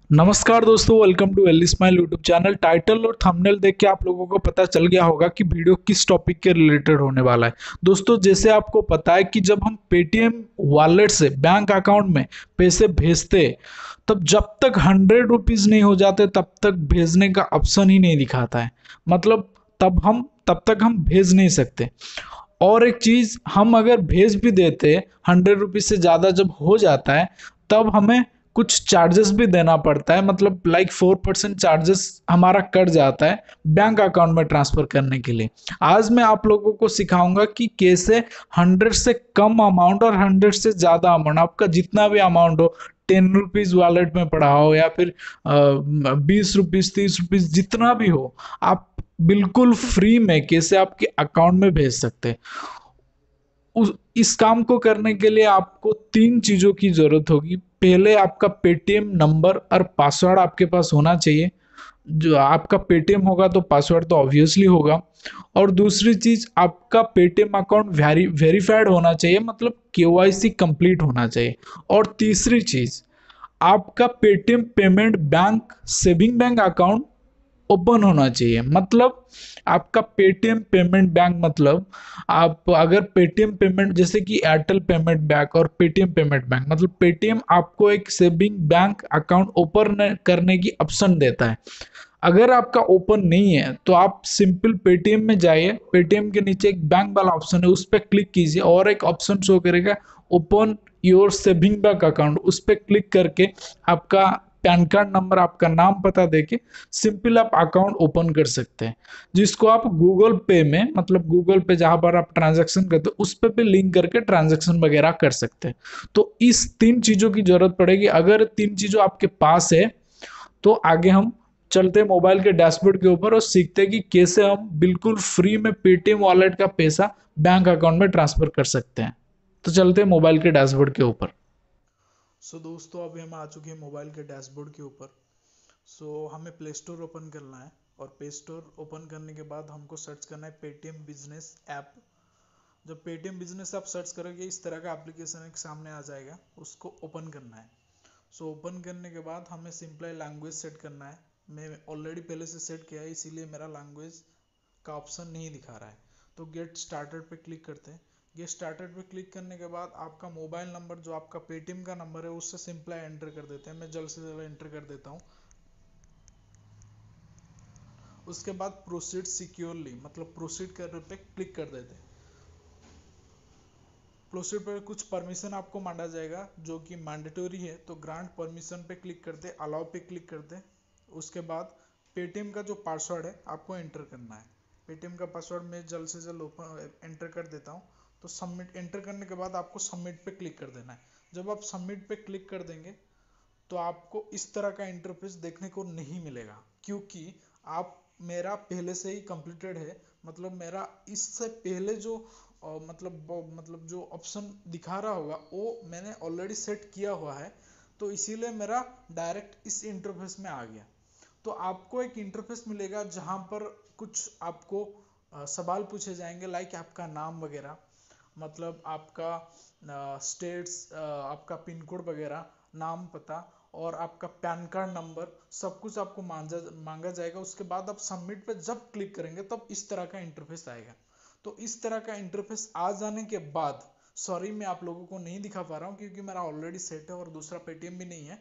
नमस्कार दोस्तों, welcome to L smile YouTube channel. Title और थंबनेल देख के आप लोगों को पता चल गया होगा कि वीडियो किस टॉपिक के रिलेटेड होने वाला है। दोस्तों, जैसे आपको पता है कि जब हम पेटीएम वॉलेट से बैंक अकाउंट में पैसे भेजते, तब जब तक 100 रुपीज़ नहीं हो जाते तब तक भेजने का ऑप्शन ही नहीं दिखाता है। मतलब तब तक हम भेज नहीं सकते। और एक चीज, हम अगर भेज भी देते 100 रुपीज से ज्यादा जब हो जाता है, तब हमें कुछ चार्जेस भी देना पड़ता है। मतलब लाइक 4% चार्जेस हमारा कट जाता है बैंक अकाउंट में ट्रांसफर करने के लिए। आज मैं आप लोगों को सिखाऊंगा कि कैसे 100 से कम अमाउंट और 100 से ज्यादा अमाउंट, आपका जितना भी अमाउंट हो, 10 रुपीज वॉलेट में पड़ा हो या फिर 20 रुपीज, 30 रुपीज, जितना भी हो, आप बिल्कुल फ्री में कैसे आपके अकाउंट में भेज सकते हैं। इस काम को करने के लिए आपको तीन चीजों की जरूरत होगी। पहले, आपका पेटीएम नंबर और पासवर्ड आपके पास होना चाहिए। जो आपका पेटीएम होगा तो पासवर्ड तो ऑब्वियसली होगा। और दूसरी चीज, आपका पेटीएम अकाउंट वेरीफाइड होना चाहिए, मतलब केवाईसी कंप्लीट होना चाहिए। और तीसरी चीज, आपका Paytm payment bank saving bank account open होना चाहिए। मतलब आपका पेटीएम पेमेंट बैंक, मतलब आप अगर पेटीएम पेमेंट, जैसे कि एयरटेल पेमेंट बैंक और पेटीएम पेमेंट बैंक, मतलब पेटीएम आपको एक सेविंग बैंक अकाउंट ओपन करने की ऑप्शन देता है। अगर आपका ओपन नहीं है तो आप सिंपल पेटीएम में जाइए, पेटीएम के नीचे एक बैंक वाला ऑप्शन है, उस पर क्लिक कीजिए और एक ऑप्शन शो करेगा open your saving bank account. उस पर क्लिक करके आपका पैन कार्ड नंबर, आपका नाम पता देके सिंपल आप अकाउंट ओपन कर सकते हैं, जिसको आप गूगल पे में, मतलब गूगल पे जहां पर आप ट्रांजैक्शन करते हो उस पे लिंक करके ट्रांजैक्शन वगैरह कर सकते हैं। तो इस तीन चीजों की जरूरत पड़ेगी। अगर तीन चीजों आपके पास है तो आगे हम चलते हैं मोबाइल के डैशबोर्ड के ऊपर और सीखते हैं कि कैसे हम बिल्कुल फ्री में पेटीएम वॉलेट का पैसा बैंक अकाउंट में ट्रांसफर कर सकते हैं। तो चलते हैं मोबाइल के डैशबोर्ड के ऊपर। दोस्तों, अभी हम आ चुके हैं मोबाइल के डैशबोर्ड के ऊपर। हमें प्ले स्टोर ओपन करना है और प्ले स्टोर ओपन करने के बाद हमको सर्च करना है पेटीएम बिजनेस ऐप। जब पेटीएम बिजनेस ऐप सर्च करोगे, इस तरह का एप्लीकेशन एक सामने आ जाएगा, उसको ओपन करना है। ओपन करने के बाद हमें सिंपल लैंग्वेज सेट करना है। मैं ऑलरेडी पहले से सेट किया है, इसीलिए मेरा लैंग्वेज का ऑप्शन नहीं दिखा रहा है। तो गेट स्टार्टेड पे क्लिक करते हैं। गेट स्टार्टेड पे क्लिक करने के बाद आपका मोबाइल नंबर, जो आपका पेटीएम का नंबर है, उससे सिंपल एंटर कर देते हैं। मैं जल्द से जल्द एंटर कर देता हूँ। उसके बाद प्रोसीड सिक्योरली, मतलब प्रोसीड करने पे क्लिक कर देते हैं। प्रोसीड पर कुछ परमिशन आपको मांगा जाएगा जो कि मैंडेटरी है, तो ग्रांट परमिशन पे क्लिक करते, अलाउ पे क्लिक करते। उसके बाद पेटीएम का जो पासवर्ड है आपको एंटर करना है। पेटीएम का पासवर्ड मैं जल्द से जल्द ओपन एंटर कर देता हूँ। तो सबमिट एंटर करने के बाद आपको सबमिट पे क्लिक कर देना है। जब आप सबमिट पे क्लिक कर देंगे तो आपको इस तरह का इंटरफेस देखने को नहीं मिलेगा, क्योंकि आप, मेरा पहले से ही कंप्लीटेड है। मतलब मेरा इससे पहले जो मतलब जो ऑप्शन दिखा रहा होगा वो मैंने ऑलरेडी सेट किया हुआ है, तो इसीलिए मेरा डायरेक्ट इस इंटरफेस में आ गया। तो आपको एक इंटरफेस मिलेगा जहां पर कुछ आपको सवाल पूछे जाएंगे, लाइक आपका नाम वगैरह, मतलब आपका स्टेट्स, आपका पिन कोड वगैरह, नाम, पता और आपका पैन कार्ड नंबर, सब कुछ आपको मांगा जाएगा। उसके बाद आप सबमिट पे जब क्लिक करेंगे तब इस तरह का इंटरफेस आएगा। तो इस तरह का इंटरफेस आ जाने के बाद, सॉरी मैं आप लोगों को नहीं दिखा पा रहा हूँ क्योंकि मेरा ऑलरेडी सेट है और दूसरा पेटीएम भी नहीं है।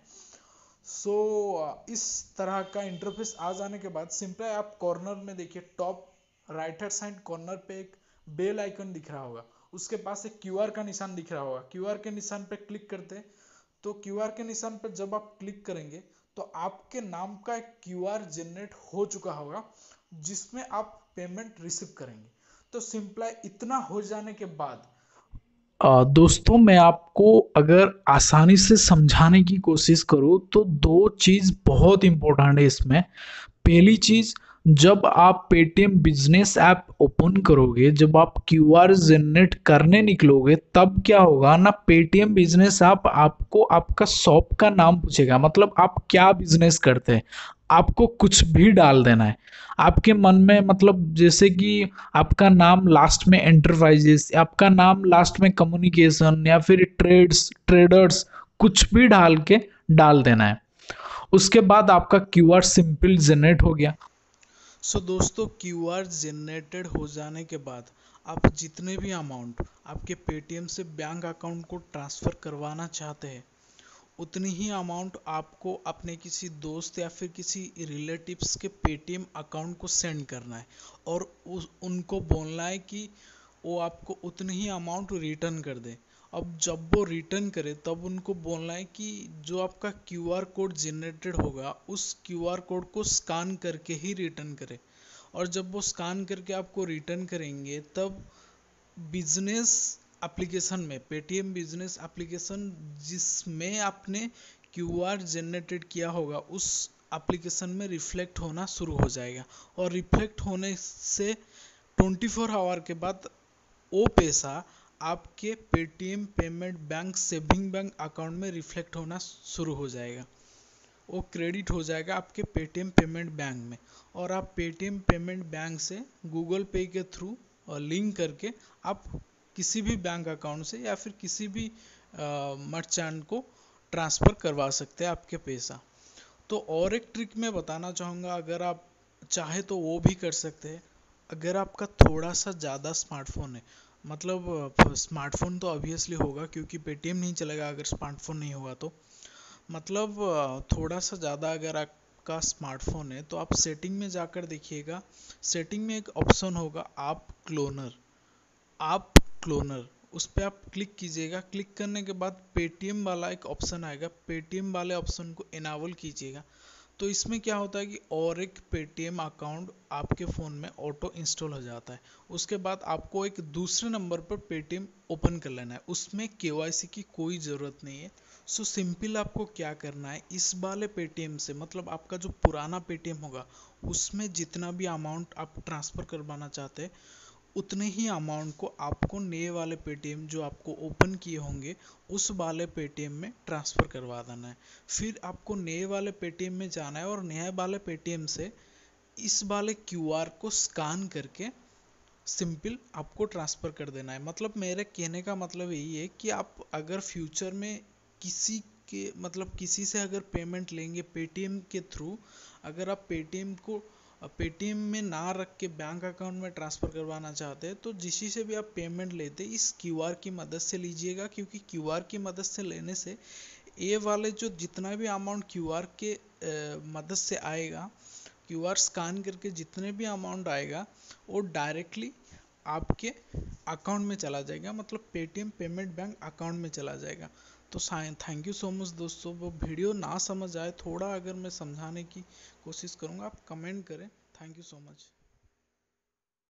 इस तरह का इंटरफेस आ जाने के बाद सिंपल आप कॉर्नर में देखिए, top right hand side corner पे एक बेल आइकन दिख रहा होगा, उसके पास एक क्यूआर का निशान दिख रहा होगा। क्यूआर के निशान पे क्लिक करते हैं। तो क्यूआर के निशान पर जब आप क्लिक करेंगे तो आपके नाम का एक क्यूआर जनरेट हो चुका होगा, जिसमें आप पेमेंट रिसीव करेंगे। तो सिंपल इतना हो जाने के बाद, दोस्तों, मैं आपको अगर आसानी से समझाने की कोशिश करूँ तो दो चीज़ बहुत इंपॉर्टेंट है इसमें। पहली चीज, जब आप पेटीएम बिजनेस ऐप ओपन करोगे, जब आप क्यूआर जनरेट करने निकलोगे, तब क्या होगा ना, पेटीएम बिजनेस ऐप आपको आपका शॉप का नाम पूछेगा, मतलब आप क्या बिजनेस करते हैं। आपको कुछ भी डाल देना है आपके मन में, मतलब जैसे कि आपका नाम लास्ट में एंटरप्राइजेस, आपका नाम लास्ट में कम्युनिकेशन या फिर ट्रेडर्स, कुछ भी डाल के डाल देना है। उसके बाद आपका क्यूआर सिंपल जनरेट हो गया। सो दोस्तों, क्यूआर जनरेटेड हो जाने के बाद आप जितने भी अमाउंट आपके पेटीएम से बैंक अकाउंट को ट्रांसफ़र करवाना चाहते हैं, उतनी ही अमाउंट आपको अपने किसी दोस्त या फिर किसी रिलेटिव्स के पेटीएम अकाउंट को सेंड करना है और उनको बोलना है कि वो आपको उतनी ही अमाउंट रिटर्न कर दे। अब जब वो रिटर्न करे तब उनको बोलना है कि जो आपका क्यूआर कोड जनरेटेड होगा उस क्यूआर कोड को स्कैन करके ही रिटर्न करे। और जब वो स्कैन करके आपको रिटर्न करेंगे तब बिजनेस एप्लीकेशन में, पेटीएम बिजनेस एप्लीकेशन जिसमें आपने क्यूआर जनरेटेड किया होगा उस एप्लीकेशन में रिफ्लेक्ट होना शुरू हो जाएगा। और रिफ्लेक्ट होने से 24 आवर के बाद वो पैसा आपके Paytm payment bank saving bank account में रिफ्लेक्ट होना शुरू हो जाएगा। वो क्रेडिट हो जाएगा आपके पेटीएम पेमेंट बैंक में। और आप पेटीएम पेमेंट बैंक से गूगल पे के थ्रू लिंक करके आप किसी भी बैंक अकाउंट से या फिर किसी भी मर्चेंट को ट्रांसफ़र करवा सकते हैं आपके पैसा। तो और एक ट्रिक मैं बताना चाहूँगा, अगर आप चाहे तो वो भी कर सकते हैं। अगर आपका थोड़ा सा ज़्यादा स्मार्टफोन है, मतलब स्मार्टफोन तो ऑब्वियसली होगा क्योंकि पेटीएम नहीं चलेगा अगर स्मार्टफोन नहीं होगा तो, मतलब थोड़ा सा ज़्यादा अगर आपका स्मार्टफोन है तो आप सेटिंग में जाकर देखिएगा। सेटिंग में एक ऑप्शन होगा आप क्लोनर, उस पर आप क्लिक कीजिएगा। क्लिक करने के बाद पेटीएम वाला एक ऑप्शन आएगा, पेटीएम वाले ऑप्शन को इनेबल कीजिएगा। तो इसमें क्या होता है कि और एक पेटीएम अकाउंट आपके फ़ोन में ऑटो इंस्टॉल हो जाता है। उसके बाद आपको एक दूसरे नंबर पर पेटीएम ओपन कर लेना है, उसमें केवाईसी की कोई ज़रूरत नहीं है। सो सिंपल आपको क्या करना है, इस वाले पेटीएम से, मतलब आपका जो पुराना पेटीएम होगा उसमें जितना भी अमाउंट आप ट्रांसफ़र करवाना चाहते हैं उतने ही अमाउंट को आपको नए वाले पेटीएम जो आपको ओपन किए होंगे उस वाले पेटीएम में ट्रांसफ़र करवा देना है। फिर आपको नए वाले पेटीएम में जाना है और नए वाले पेटीएम से इस वाले क्यूआर को स्कैन करके सिंपल आपको ट्रांसफ़र कर देना है। मतलब मेरे कहने का मतलब यही है कि आप अगर फ्यूचर में किसी के, मतलब किसी से अगर पेमेंट लेंगे पेटीएम के थ्रू, अगर आप पेटीएम में ना रख के बैंक अकाउंट में ट्रांसफ़र करवाना चाहते हैं तो जिसी से भी आप पेमेंट लेते इस क्यूआर की मदद से लीजिएगा। क्योंकि क्यूआर की मदद से लेने से ये वाले जो जितना भी अमाउंट क्यूआर के मदद से आएगा, क्यूआर स्कैन करके जितने भी अमाउंट आएगा वो डायरेक्टली आपके अकाउंट में चला जाएगा, मतलब पेटीएम पेमेंट बैंक अकाउंट में चला जाएगा। तो थैंक यू सो मच दोस्तों। वो वीडियो ना समझ आए थोड़ा अगर मैं समझाने की कोशिश करूँगा, आप कमेंट करें। Thank you so much.